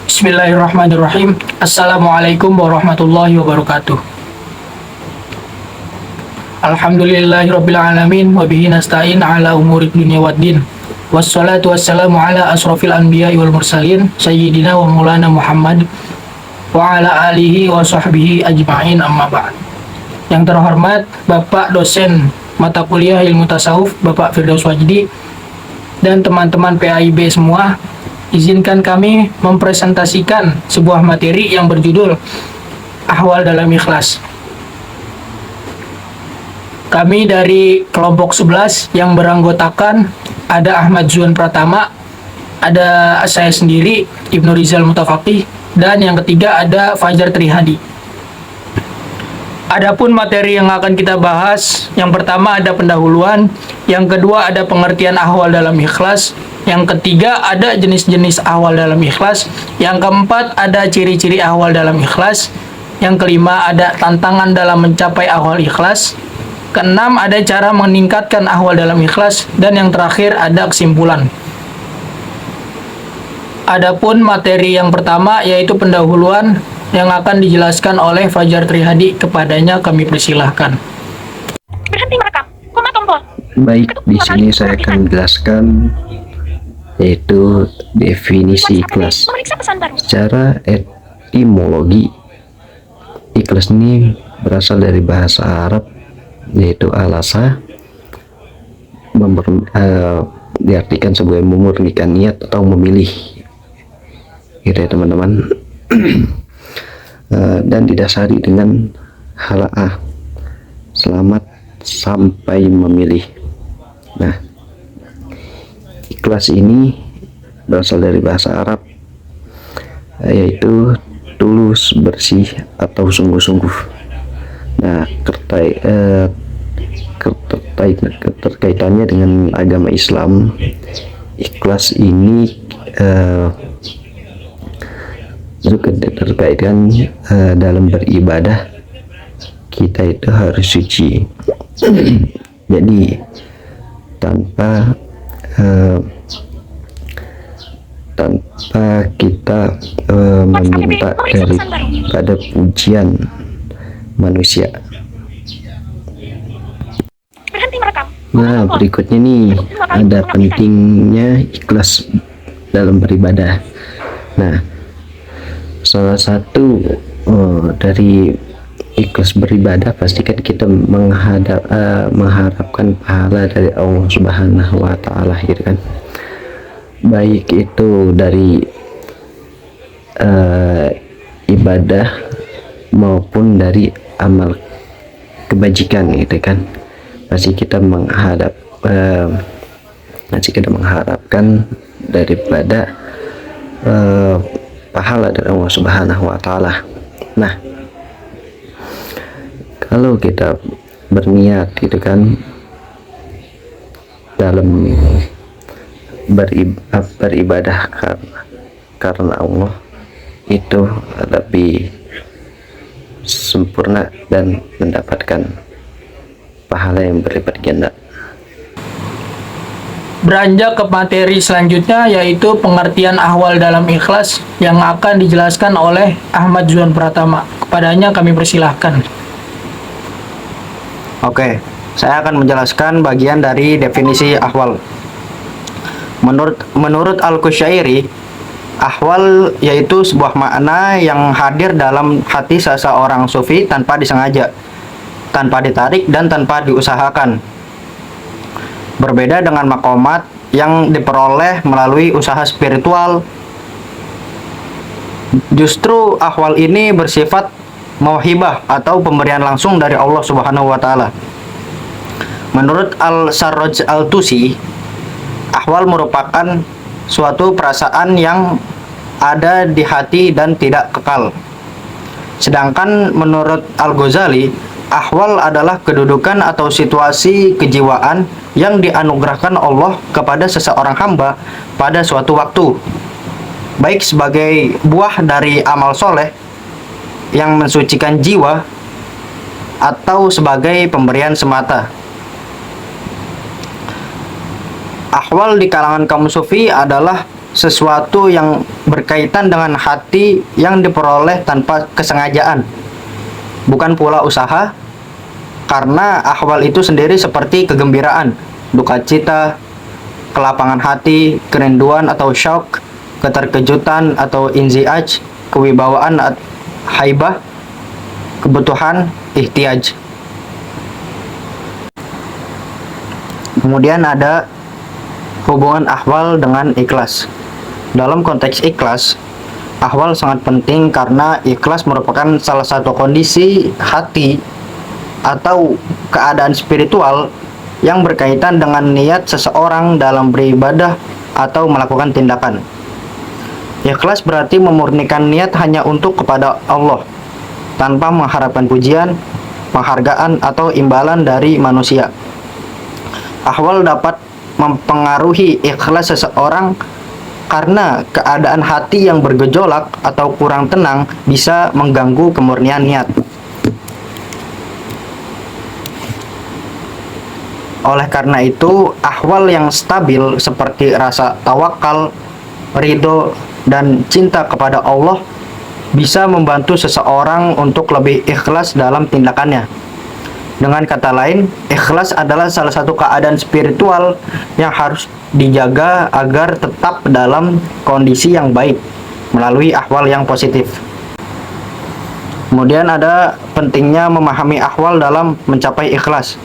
Bismillahirrahmanirrahim. Assalamualaikum warahmatullahi wabarakatuh. Alhamdulillahirabbil alamin wa bihi nasta'in ala umuri dunya waddin. Wassalatu wassalamu ala asrofil anbiya'i wal mursalin sayyidina wa maulana Muhammad wa ala alihi wa sahbihi ajma'in, amma ba'd. Yang terhormat Bapak dosen mata kuliah ilmu tasawuf Bapak Firdaus Wajdi dan teman-teman PAIB semua, izinkan kami mempresentasikan sebuah materi yang berjudul Ahwal dalam Ikhlas. Kami dari kelompok 11 yang beranggotakan ada Ahmad Zuan Pratama, ada saya sendiri Ibnu Rizal Mutafaqih, dan yang ketiga ada Fajar Trihadi. Adapun materi yang akan kita bahas, yang pertama ada pendahuluan, yang kedua ada pengertian ahwal dalam ikhlas, yang ketiga ada jenis-jenis ahwal dalam ikhlas, yang keempat ada ciri-ciri ahwal dalam ikhlas, yang kelima ada tantangan dalam mencapai ahwal ikhlas, keenam ada cara meningkatkan ahwal dalam ikhlas, dan yang terakhir ada kesimpulan. Adapun materi yang pertama yaitu pendahuluan yang akan dijelaskan oleh Fajar Trihadi, kepadanya kami persilahkan. Berhenti merekam. Koma tombol. Baik, di sini saya akan menjelaskan yaitu definisi ikhlas. Memeriksa pesan baru. Secara etimologi, ikhlas ini berasal dari bahasa Arab yaitu alasa, diartikan sebagai memurnikan niat atau memilih, gitu ya teman-teman. Dan didasari dengan hala'ah, selamat sampai memilih. Nah, ikhlas ini berasal dari bahasa Arab yaitu tulus, bersih, atau sungguh-sungguh. Nah, keterkaitannya dengan agama Islam, ikhlas ini terkaitkan dalam beribadah kita itu harus suci. Jadi tanpa kita meminta daripada pujian manusia. Berhenti merekam. Nah, berikutnya nih ada pentingnya ikhlas dalam beribadah. Nah, salah satu dari ikhlas beribadah pastikan kita mengharapkan pahala dari Allah Subhanahu wa Ta'ala, gitu kan, baik itu dari ibadah maupun dari amal kebajikan, gitu kan. Pasti kita mengharapkan daripada pahala dari Allah Subhanahu wa Ta'ala. Nah, kalau kita berniat, gitu kan, dalam beribadah karena Allah, itu lebih sempurna dan mendapatkan pahala yang berlipat ganda. Beranjak ke materi selanjutnya yaitu pengertian ahwal dalam ikhlas yang akan dijelaskan oleh Ahmad Zuan Pratama, kepadanya kami persilahkan. Oke, saya akan menjelaskan bagian dari definisi ahwal. Menurut Al-Qusyairi, ahwal yaitu sebuah makna yang hadir dalam hati seseorang sufi tanpa disengaja, tanpa ditarik, dan tanpa diusahakan. Berbeda dengan makomat yang diperoleh melalui usaha spiritual. Justru ahwal ini bersifat mauhibah atau pemberian langsung dari Allah Subhanahu wa Ta'ala. Menurut Al-Sarraj Al-Tusi, ahwal merupakan suatu perasaan yang ada di hati dan tidak kekal. Sedangkan menurut Al-Ghazali, ahwal adalah kedudukan atau situasi kejiwaan yang dianugerahkan Allah kepada seseorang hamba pada suatu waktu, baik sebagai buah dari amal soleh yang mensucikan jiwa atau sebagai pemberian semata. Ahwal di kalangan kaum sufi adalah sesuatu yang berkaitan dengan hati yang diperoleh tanpa kesengajaan, bukan pula usaha, karena ahwal itu sendiri seperti kegembiraan, duka cita, kelapangan hati, kerinduan atau syok, keterkejutan atau inziaj, kewibawaan haibah, kebutuhan, ihtiyaj. Kemudian ada hubungan ahwal dengan ikhlas. Dalam konteks ikhlas, ahwal sangat penting karena ikhlas merupakan salah satu kondisi hati atau keadaan spiritual yang berkaitan dengan niat seseorang dalam beribadah atau melakukan tindakan. Ikhlas berarti memurnikan niat hanya untuk kepada Allah, tanpa mengharapkan pujian, penghargaan, atau imbalan dari manusia. Ahwal dapat mempengaruhi ikhlas seseorang karena keadaan hati yang bergejolak atau kurang tenang bisa mengganggu kemurnian niat. Oleh karena itu, ahwal yang stabil seperti rasa tawakal, ridho, dan cinta kepada Allah bisa membantu seseorang untuk lebih ikhlas dalam tindakannya. Dengan kata lain, ikhlas adalah salah satu keadaan spiritual yang harus dijaga agar tetap dalam kondisi yang baik melalui ahwal yang positif. Kemudian ada pentingnya memahami ahwal dalam mencapai ikhlas.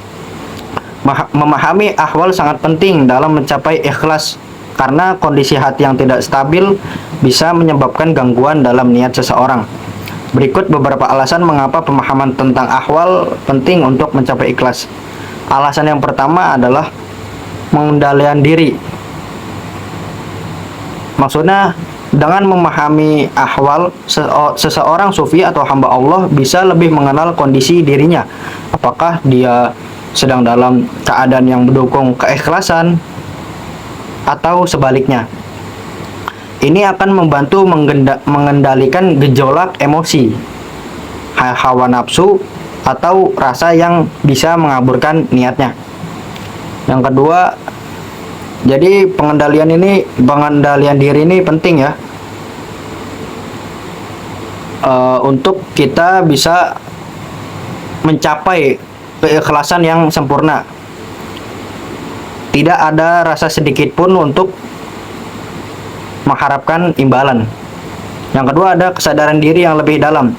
Memahami ahwal sangat penting dalam mencapai ikhlas karena kondisi hati yang tidak stabil bisa menyebabkan gangguan dalam niat seseorang. Berikut beberapa alasan mengapa pemahaman tentang ahwal penting untuk mencapai ikhlas. Alasan yang pertama adalah pengendalian diri. Maksudnya, dengan memahami ahwal, seseorang sufi atau hamba Allah bisa lebih mengenal kondisi dirinya. Apakah dia sedang dalam keadaan yang mendukung keikhlasan atau sebaliknya. Ini akan membantu mengendalikan gejolak emosi, hawa nafsu, atau rasa yang bisa mengaburkan niatnya. Yang kedua, jadi pengendalian diri ini penting ya, untuk kita bisa mencapai keikhlasan yang sempurna. Tidak ada rasa sedikit pun untuk mengharapkan imbalan. Yang kedua, ada kesadaran diri yang lebih dalam.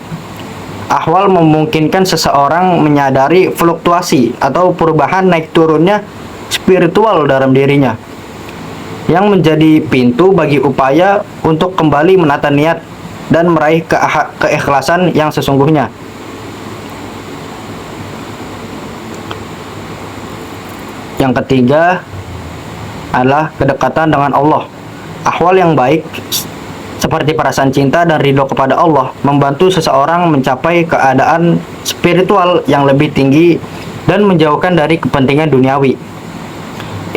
Ahwal memungkinkan seseorang menyadari fluktuasi atau perubahan naik turunnya spiritual dalam dirinya, yang menjadi pintu bagi upaya untuk kembali menata niat dan meraih keikhlasan yang sesungguhnya. Yang ketiga adalah kedekatan dengan Allah. Ahwal yang baik seperti perasaan cinta dan ridho kepada Allah membantu seseorang mencapai keadaan spiritual yang lebih tinggi dan menjauhkan dari kepentingan duniawi.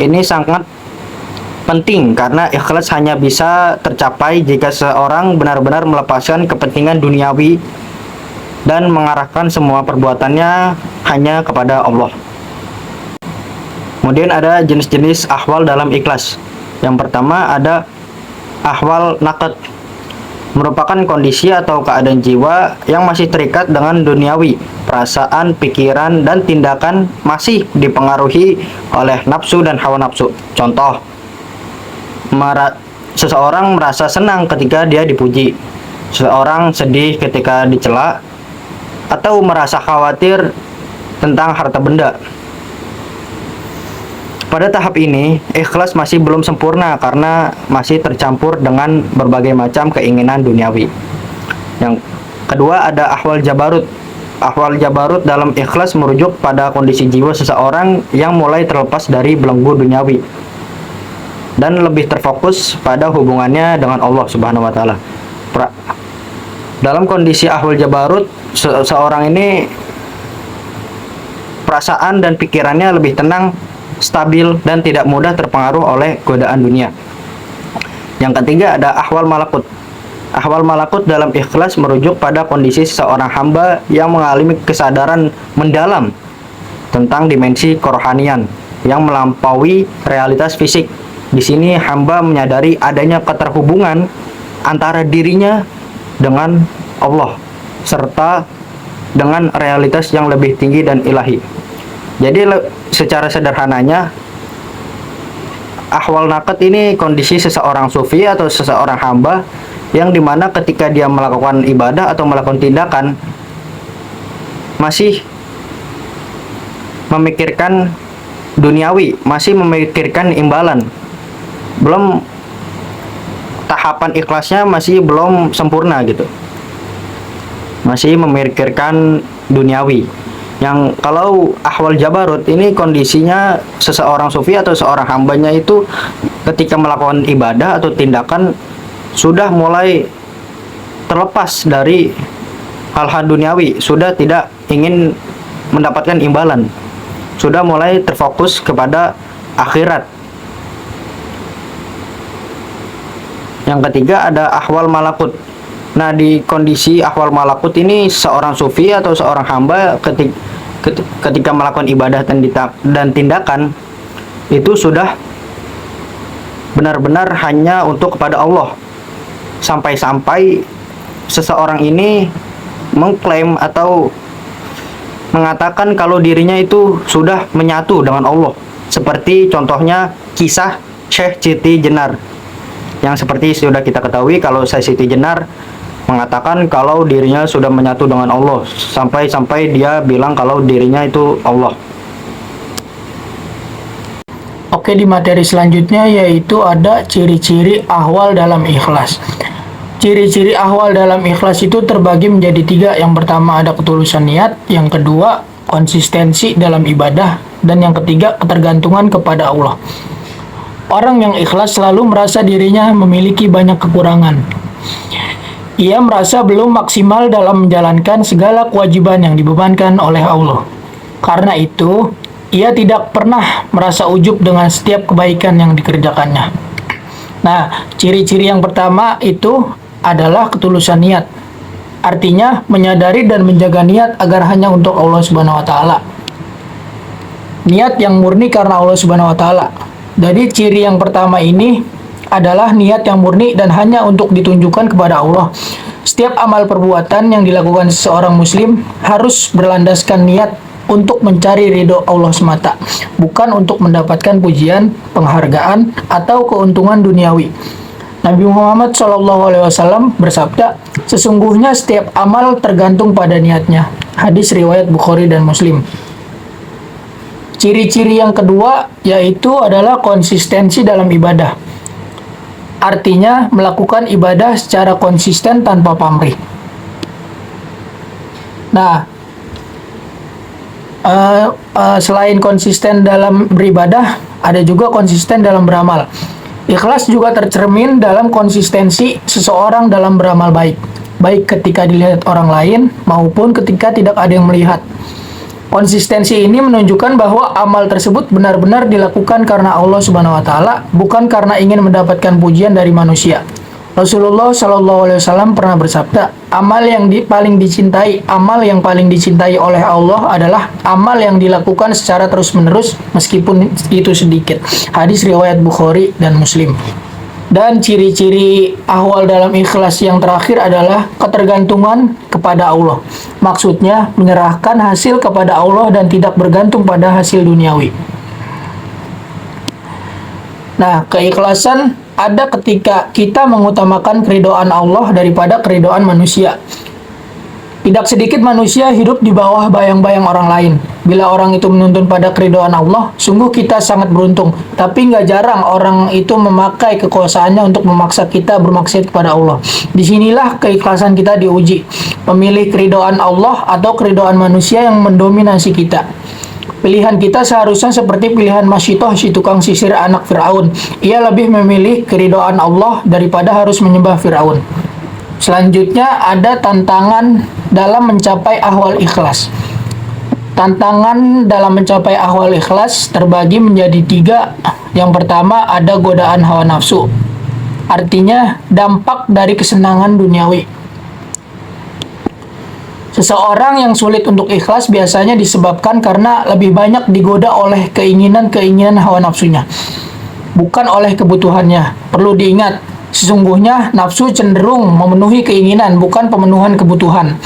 Ini sangat penting karena ikhlas hanya bisa tercapai jika seseorang benar-benar melepaskan kepentingan duniawi dan mengarahkan semua perbuatannya hanya kepada Allah. Kemudian ada jenis-jenis ahwal dalam ikhlas. Yang pertama ada ahwal naqd, merupakan kondisi atau keadaan jiwa yang masih terikat dengan duniawi. Perasaan, pikiran, dan tindakan masih dipengaruhi oleh nafsu dan hawa nafsu. Contoh, seseorang merasa senang ketika dia dipuji, seseorang sedih ketika dicela, atau merasa khawatir tentang harta benda. Pada tahap ini, ikhlas masih belum sempurna karena masih tercampur dengan berbagai macam keinginan duniawi. Yang kedua ada ahwal jabarut. Ahwal jabarut dalam ikhlas merujuk pada kondisi jiwa seseorang yang mulai terlepas dari belenggu duniawi dan lebih terfokus pada hubungannya dengan Allah Subhanahu wa taala. Dalam kondisi ahwal jabarut, seseorang ini perasaan dan pikirannya lebih tenang, stabil, dan tidak mudah terpengaruh oleh godaan dunia. Yang ketiga ada ahwal malakut. Ahwal malakut dalam ikhlas merujuk pada kondisi seorang hamba yang mengalami kesadaran mendalam tentang dimensi kerohanian yang melampaui realitas fisik Di sini hamba menyadari adanya keterhubungan antara dirinya dengan Allah serta dengan realitas yang lebih tinggi dan ilahi. Jadi secara sederhananya, ahwal naqad ini kondisi seseorang sufi atau seseorang hamba yang dimana ketika dia melakukan ibadah atau melakukan tindakan masih memikirkan duniawi, masih memikirkan imbalan, belum tahapan ikhlasnya masih belum sempurna gitu, masih memikirkan duniawi. Yang kalau ahwal jabarut ini kondisinya seseorang sufi atau seorang hambanya itu ketika melakukan ibadah atau tindakan sudah mulai terlepas dari hal-hal duniawi, sudah tidak ingin mendapatkan imbalan, sudah mulai terfokus kepada akhirat. Yang ketiga ada ahwal malakut. Nah, di kondisi ahwal malakut ini seorang sufi atau seorang hamba ketika melakukan ibadah dan tindakan itu sudah benar-benar hanya untuk kepada Allah. Sampai-sampai seseorang ini mengklaim atau mengatakan kalau dirinya itu sudah menyatu dengan Allah. Seperti contohnya kisah Syekh Siti Jenar, yang seperti sudah kita ketahui kalau Syekh Siti Jenar mengatakan kalau dirinya sudah menyatu dengan Allah, sampai dia bilang kalau dirinya itu Allah. Oke, di materi selanjutnya yaitu ada ciri-ciri ahwal dalam ikhlas. Ciri-ciri ahwal dalam ikhlas itu terbagi menjadi 3. Yang pertama ada ketulusan niat, yang kedua konsistensi dalam ibadah, dan yang ketiga ketergantungan kepada Allah. Orang yang ikhlas selalu merasa dirinya memiliki banyak kekurangan. Ia merasa belum maksimal dalam menjalankan segala kewajiban yang dibebankan oleh Allah. Karena itu, ia tidak pernah merasa ujub dengan setiap kebaikan yang dikerjakannya. Nah, ciri-ciri yang pertama itu adalah ketulusan niat. Artinya, menyadari dan menjaga niat agar hanya untuk Allah Subhanahu wa taala. Niat yang murni karena Allah Subhanahu wa taala. Jadi, ciri yang pertama ini adalah niat yang murni dan hanya untuk ditunjukkan kepada Allah. Setiap amal perbuatan yang dilakukan seseorang muslim harus berlandaskan niat untuk mencari ridho Allah semata, bukan untuk mendapatkan pujian, penghargaan, atau keuntungan duniawi. Nabi Muhammad SAW bersabda, sesungguhnya setiap amal tergantung pada niatnya. Hadis riwayat Bukhari dan Muslim. Ciri-ciri yang kedua yaitu adalah konsistensi dalam ibadah. Artinya melakukan ibadah secara konsisten tanpa pamrih. Nah, selain konsisten dalam beribadah, ada juga konsisten dalam beramal. Ikhlas juga tercermin dalam konsistensi seseorang dalam beramal baik, baik ketika dilihat orang lain maupun ketika tidak ada yang melihat. Konsistensi ini menunjukkan bahwa amal tersebut benar-benar dilakukan karena Allah Subhanahu wa taala, bukan karena ingin mendapatkan pujian dari manusia. Rasulullah SAW pernah bersabda, amal yang paling dicintai oleh Allah adalah amal yang dilakukan secara terus-menerus meskipun itu sedikit. Hadis riwayat Bukhari dan Muslim. Dan ciri-ciri ahwal dalam ikhlas yang terakhir adalah ketergantungan kepada Allah. Maksudnya menyerahkan hasil kepada Allah dan tidak bergantung pada hasil duniawi. Nah, keikhlasan ada ketika kita mengutamakan keridhaan Allah daripada keridhaan manusia. Tidak sedikit manusia hidup di bawah bayang-bayang orang lain. Bila orang itu menuntun pada keridhaan Allah, sungguh kita sangat beruntung. Tapi nggak jarang orang itu memakai kekuasaannya untuk memaksa kita bermaksiat kepada Allah. Disinilah keikhlasan kita diuji. Memilih keridhaan Allah atau keridhaan manusia yang mendominasi kita. Pilihan kita seharusnya seperti pilihan Masyitoh, si tukang sisir anak Fir'aun. Ia lebih memilih keridhaan Allah daripada harus menyembah Fir'aun. Selanjutnya ada tantangan dalam mencapai ahwal ikhlas. Tantangan dalam mencapai ahwal ikhlas terbagi menjadi 3. Yang pertama ada godaan hawa nafsu. Artinya dampak dari kesenangan duniawi. Seseorang yang sulit untuk ikhlas biasanya disebabkan karena lebih banyak digoda oleh keinginan-keinginan hawa nafsunya. bukan oleh kebutuhannya. Perlu diingat, sesungguhnya nafsu cenderung memenuhi keinginan, bukan pemenuhan kebutuhan.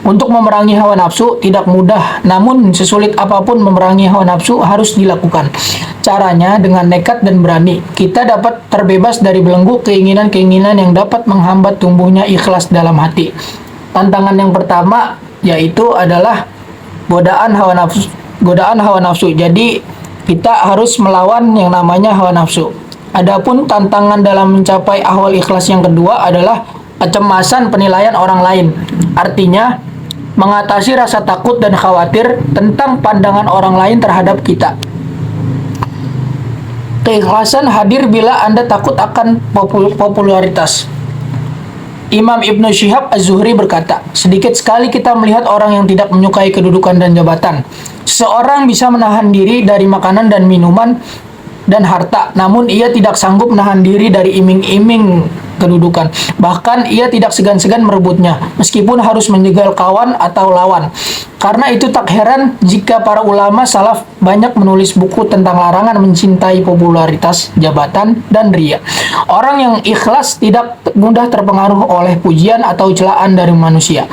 Untuk memerangi hawa nafsu tidak mudah, namun sesulit apapun memerangi hawa nafsu harus dilakukan. Caranya dengan nekat dan berani, kita dapat terbebas dari belenggu keinginan-keinginan yang dapat menghambat tumbuhnya ikhlas dalam hati. Tantangan yang pertama yaitu adalah godaan hawa nafsu. Godaan hawa nafsu. Jadi kita harus melawan yang namanya hawa nafsu. Adapun tantangan dalam mencapai ahwal ikhlas yang kedua adalah kecemasan penilaian orang lain. Artinya, mengatasi rasa takut dan khawatir tentang pandangan orang lain terhadap kita. Keikhlasan hadir bila Anda takut akan popularitas. Imam Ibnu Syihab Az-Zuhri berkata, sedikit sekali kita melihat orang yang tidak menyukai kedudukan dan jabatan. Seseorang bisa menahan diri dari makanan dan minuman dan harta, namun ia tidak sanggup menahan diri dari iming-iming kedudukan. Bahkan ia tidak segan-segan merebutnya, meskipun harus menjegal kawan atau lawan. Karena itu tak heran jika para ulama salaf banyak menulis buku tentang larangan mencintai popularitas, jabatan, dan ria. Orang yang ikhlas tidak mudah terpengaruh oleh pujian atau celaan dari manusia.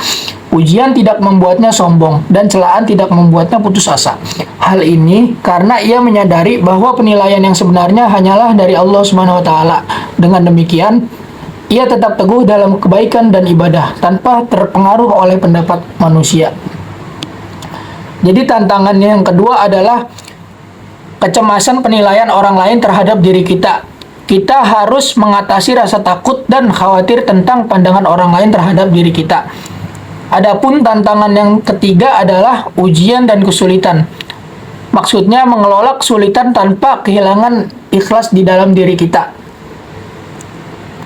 Pujian tidak membuatnya sombong, dan celaan tidak membuatnya putus asa. Hal ini karena ia menyadari bahwa penilaian yang sebenarnya hanyalah dari Allah Subhanahu wa Ta'ala. Dengan demikian, ia tetap teguh dalam kebaikan dan ibadah tanpa terpengaruh oleh pendapat manusia. Jadi tantangan yang kedua adalah kecemasan penilaian orang lain terhadap diri kita. Kita harus mengatasi rasa takut dan khawatir tentang pandangan orang lain terhadap diri kita. Adapun tantangan yang ketiga adalah ujian dan kesulitan. Maksudnya mengelola kesulitan tanpa kehilangan ikhlas di dalam diri kita.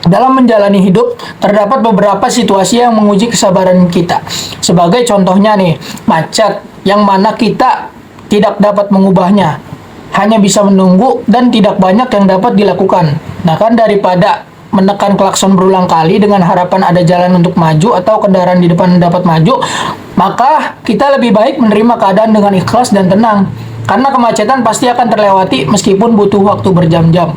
Dalam menjalani hidup, terdapat beberapa situasi yang menguji kesabaran kita. Sebagai contohnya nih, macet, yang mana kita tidak dapat mengubahnya. Hanya bisa menunggu dan tidak banyak yang dapat dilakukan. Nah kan daripada menekan klakson berulang kali dengan harapan ada jalan untuk maju atau kendaraan di depan dapat maju, maka kita lebih baik menerima keadaan dengan ikhlas dan tenang. Karena kemacetan pasti akan terlewati meskipun butuh waktu berjam-jam.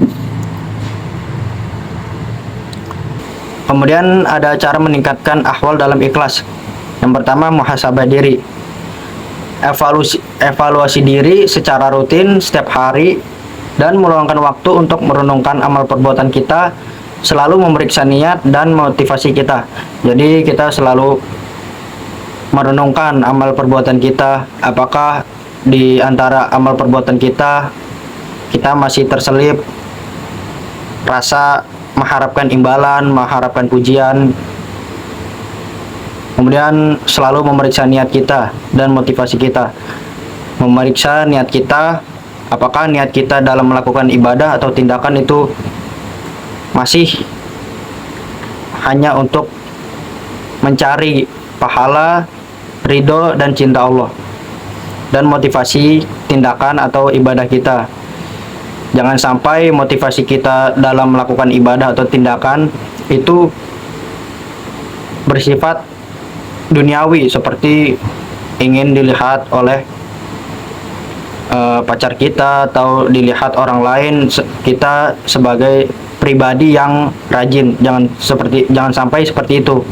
Kemudian ada cara meningkatkan ahwal dalam ikhlas. Yang pertama, muhasabah diri. Evaluasi diri secara rutin setiap hari dan meluangkan waktu untuk merenungkan amal perbuatan kita, selalu memeriksa niat dan motivasi kita. Jadi kita selalu merenungkan amal perbuatan kita, apakah di antara amal perbuatan kita masih terselip rasa mengharapkan imbalan, mengharapkan pujian. Kemudian selalu memeriksa niat kita dan motivasi kita. Memeriksa niat kita, apakah niat kita dalam melakukan ibadah atau tindakan itu masih hanya untuk mencari pahala, ridho, dan cinta Allah. Dan motivasi tindakan atau ibadah kita. Jangan sampai motivasi kita dalam melakukan ibadah atau tindakan itu bersifat duniawi, seperti ingin dilihat oleh pacar kita atau dilihat orang lain kita sebagai pribadi yang rajin. Jangan sampai seperti itu.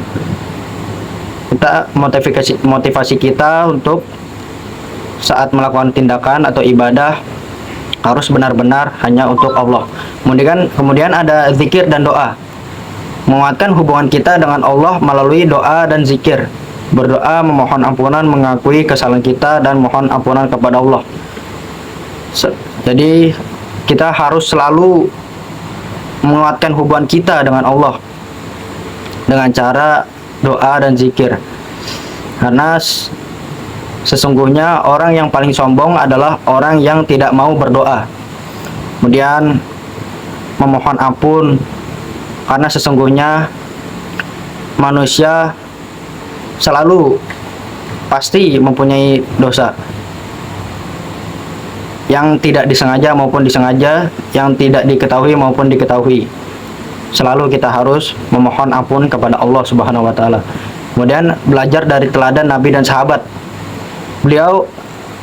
Kita motivasi kita untuk saat melakukan tindakan atau ibadah harus benar-benar hanya untuk Allah. Kemudian ada zikir dan doa. Menguatkan hubungan kita dengan Allah melalui doa dan zikir. Berdoa, memohon ampunan, mengakui kesalahan kita, dan mohon ampunan kepada Allah. Jadi kita harus selalu menguatkan hubungan kita dengan Allah dengan cara doa dan zikir. Karena sesungguhnya orang yang paling sombong adalah orang yang tidak mau berdoa. Kemudian memohon ampun, karena sesungguhnya manusia selalu pasti mempunyai dosa, yang tidak disengaja maupun disengaja, yang tidak diketahui maupun diketahui. Selalu kita harus memohon ampun kepada Allah Subhanahu wa Ta'ala. Kemudian belajar dari teladan Nabi dan sahabat.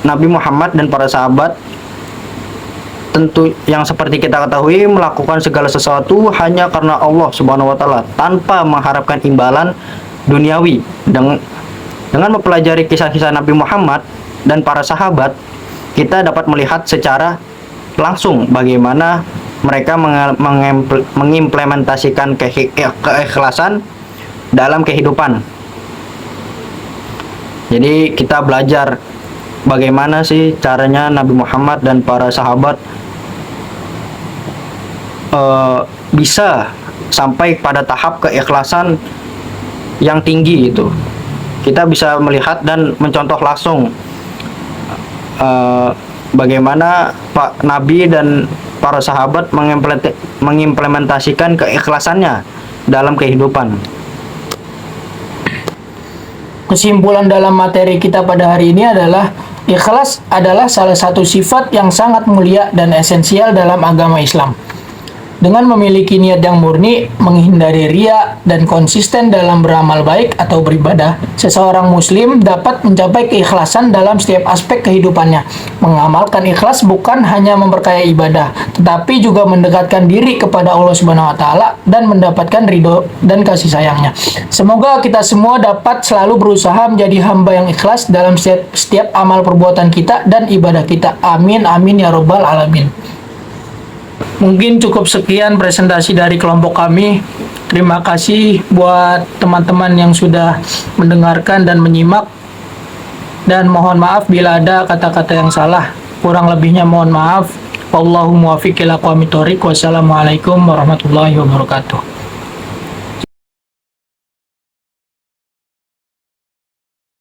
Nabi Muhammad dan para sahabat tentu yang seperti kita ketahui melakukan segala sesuatu hanya karena Allah Subhanahu wa taala tanpa mengharapkan imbalan duniawi. Dengan mempelajari kisah-kisah Nabi Muhammad dan para sahabat, kita dapat melihat secara langsung bagaimana mereka mengimplementasikan keikhlasan dalam kehidupan. Jadi kita belajar bagaimana sih caranya Nabi Muhammad dan para sahabat bisa sampai pada tahap keikhlasan yang tinggi itu. Kita bisa melihat dan mencontoh langsung bagaimana Pak Nabi dan para sahabat mengimplementasikan keikhlasannya dalam kehidupan. Kesimpulan dalam materi kita pada hari ini adalah ikhlas adalah salah satu sifat yang sangat mulia dan esensial dalam agama Islam. Dengan memiliki niat yang murni, menghindari riya, dan konsisten dalam beramal baik atau beribadah, seseorang muslim dapat mencapai keikhlasan dalam setiap aspek kehidupannya. Mengamalkan ikhlas bukan hanya memperkaya ibadah, tetapi juga mendekatkan diri kepada Allah Subhanahu wa taala dan mendapatkan ridho dan kasih sayangnya. Semoga kita semua dapat selalu berusaha menjadi hamba yang ikhlas dalam setiap amal perbuatan kita dan ibadah kita. Amin amin ya robbal alamin. Mungkin cukup sekian presentasi dari kelompok kami. Terima kasih buat teman-teman yang sudah mendengarkan dan menyimak. Dan mohon maaf bila ada kata-kata yang salah. Kurang lebihnya mohon maaf. Wallahu muwaffiq ila aqwamit thoriq. Wassalamualaikum warahmatullahi wabarakatuh.